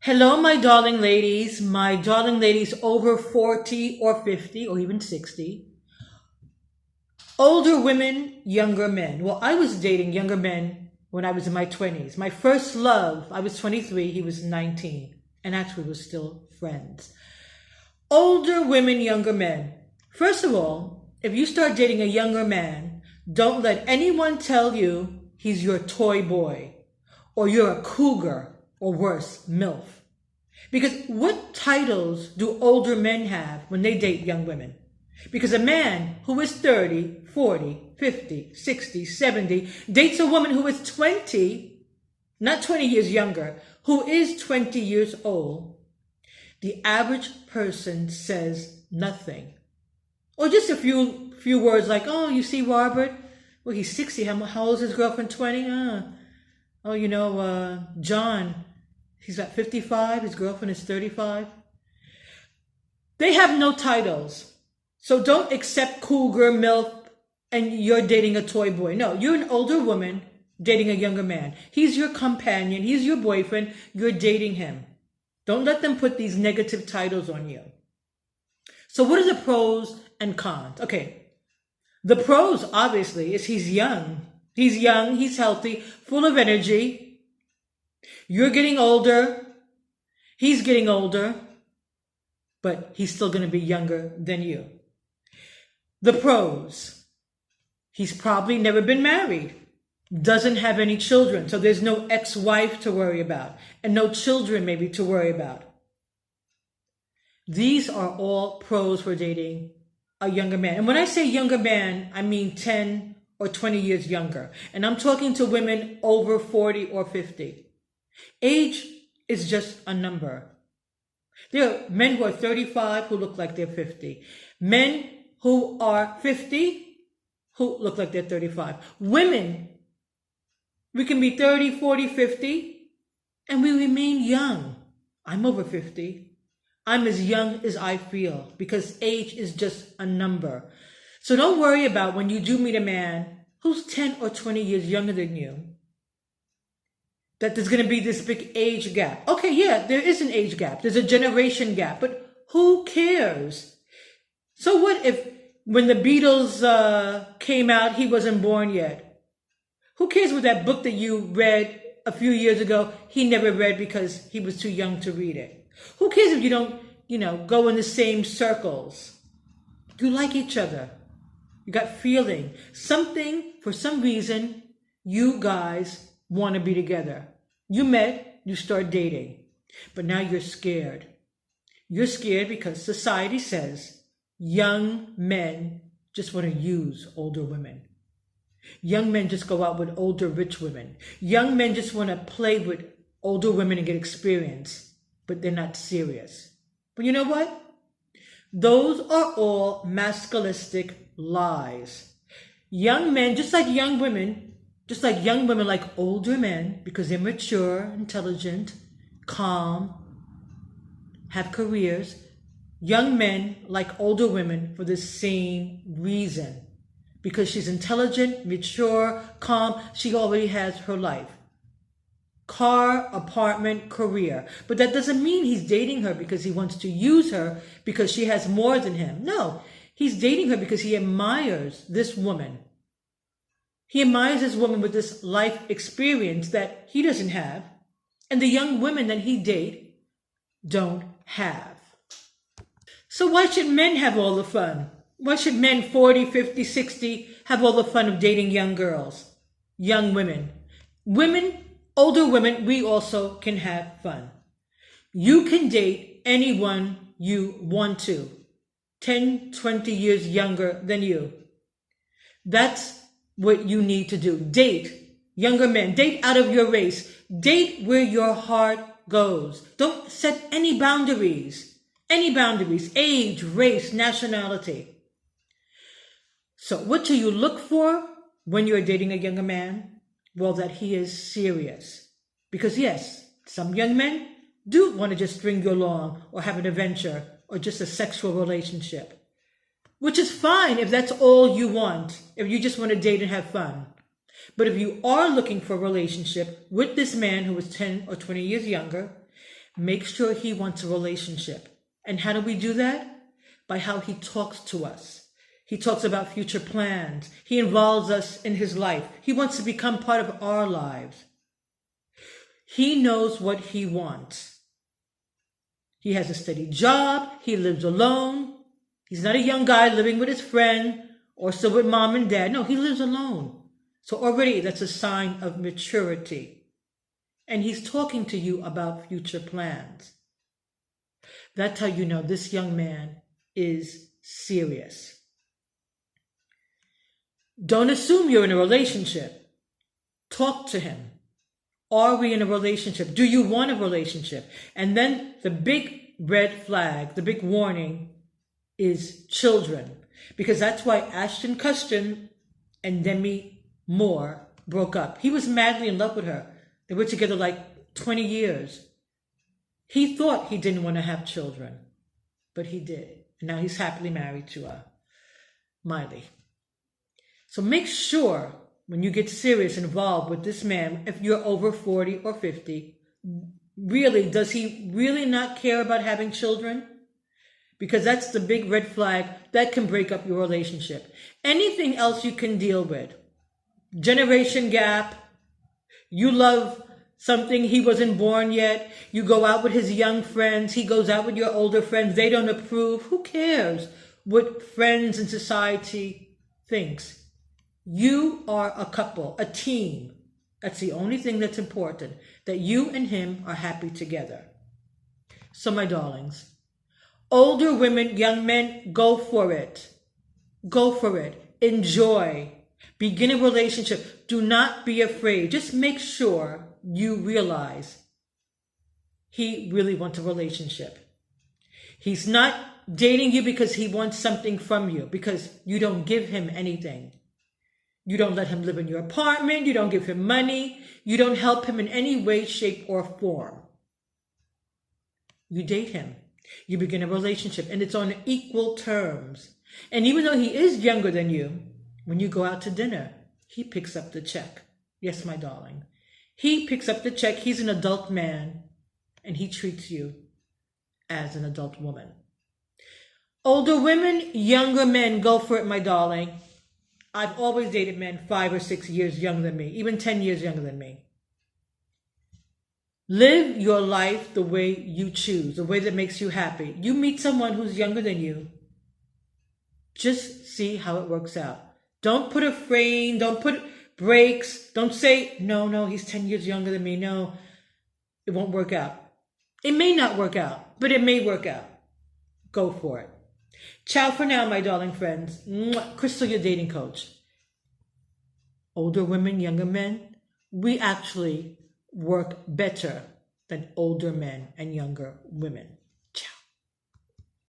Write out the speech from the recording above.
Hello, my darling ladies over 40 or 50 or even 60. Older women, younger men. Well, I was dating younger men when I was in my 20s. My first love, I was 23, he was 19, and actually we're still friends. Older women, younger men. First of all, if you start dating a younger man, don't let anyone tell you he's your toy boy or you're a cougar or worse, MILF. Because what titles do older men have when they date young women? Because a man who is 30, 40, 50, 60, 70 dates a woman who is 20, not 20 years younger, who is 20 years old. The average person says nothing. Or just a few words like, oh, you see Robert? Well, he's 60. How old is his girlfriend? 20? John, he's at 55. His girlfriend is 35. They have no titles. So don't accept cougar, MILF, and you're dating a toy boy. No, you're an older woman dating a younger man. He's your companion. He's your boyfriend. You're dating him. Don't let them put these negative titles on you. So what are the pros and cons? Okay, the pros, obviously, is he's young. He's young, he's healthy, full of energy. You're getting older. He's getting older. But he's still going to be younger than you. The pros. He's probably never been married. Doesn't have any children. So there's no ex-wife to worry about. And no children maybe to worry about. These are all pros for dating a younger man. And when I say younger man, I mean 10 or 20 years younger. And I'm talking to women over 40 or 50. Age is just a number. There are men who are 35 who look like they're 50. Men who are 50 who look like they're 35. Women, we can be 30, 40, 50, and we remain young. I'm over 50. I'm as young as I feel because age is just a number. So don't worry about when you do meet a man who's 10 or 20 years younger than you, that there's going to be this big age gap. Okay, yeah, there is an age gap. There's a generation gap, but who cares? So what if when the Beatles came out, he wasn't born yet? Who cares what that book that you read a few years ago, he never read because he was too young to read it? Who cares if you don't, go in the same circles? You like each other. You got feeling. Something, for some reason, you guys want to be together. You met, you start dating, but now you're scared. You're scared because society says young men just want to use older women. Young men just go out with older rich women. Young men just want to play with older women and get experience, but they're not serious. But you know what? Those are all masculistic lies. Young men, just like young women like older men because they're mature, intelligent, calm, have careers. Young men like older women for the same reason. Because she's intelligent, mature, calm, she already has her life. Car, apartment, career. But that doesn't mean he's dating her because he wants to use her because she has more than him. No, he's dating her because he admires this woman. He admires this woman with this life experience that he doesn't have, and the young women that he dates don't have. So why should men have all the fun? Why should men 40, 50, 60 have all the fun of dating young girls, young women? Women, older women, we also can have fun. You can date anyone you want to, 10, 20 years younger than you. That's what you need to do. Date younger men. Date out of your race. Date where your heart goes. Don't set any boundaries. Any boundaries. Age, race, nationality. So what do you look for when you're dating a younger man? Well, that he is serious. Because yes, some young men do want to just string you along or have an adventure or just a sexual relationship. Which is fine if that's all you want, if you just want to date and have fun. But if you are looking for a relationship with this man who is 10 or 20 years younger, Make sure he wants a relationship. And how do we do that? By how he talks to us. He talks about future plans. He involves us in his life. He wants to become part of our lives. He knows what he wants. He has a steady job. He lives alone. He's not a young guy living with his friend or still with mom and dad. No, he lives alone. So already that's a sign of maturity. And he's talking to you about future plans. That's how you know this young man is serious. Don't assume you're in a relationship. Talk to him. Are we in a relationship? Do you want a relationship? And then the big red flag, the big warning is children. Because that's why Ashton Kutcher and Demi Moore broke up. He was madly in love with her. They were together like 20 years. He thought he didn't want to have children, but he did. And now he's happily married to Miley. So make sure when you get serious involved with this man, if you're over 40 or 50, really, does he really not care about having children? Because that's the big red flag that can break up your relationship. Anything else you can deal with. Generation gap. You love something, he wasn't born yet. You go out with his young friends. He goes out with your older friends. They don't approve. Who cares what friends and society thinks? You are a couple, a team. That's the only thing that's important, that you and him are happy together. So my darlings, older women, young men, go for it. Go for it. Enjoy. Begin a relationship. Do not be afraid. Just make sure you realize he really wants a relationship. He's not dating you because he wants something from you, because you don't give him anything. You don't let him live in your apartment. You don't give him money. You don't help him in any way, shape, or form. You date him. You begin a relationship, and it's on equal terms. And even though he is younger than you, when you go out to dinner, he picks up the check. Yes, my darling. He picks up the check. He's an adult man, and he treats you as an adult woman. Older women, younger men, go for it, my darling. I've always dated men 5 or 6 years younger than me, even 10 years younger than me. Live your life the way you choose, the way that makes you happy. You meet someone who's younger than you, just see how it works out. Don't put a frame, don't put brakes, don't say, no, he's 10 years younger than me. No, it won't work out. It may not work out, but it may work out. Go for it. Ciao for now, my darling friends. Crystal, your dating coach. Older women, younger men, we actually work better than older men and younger women.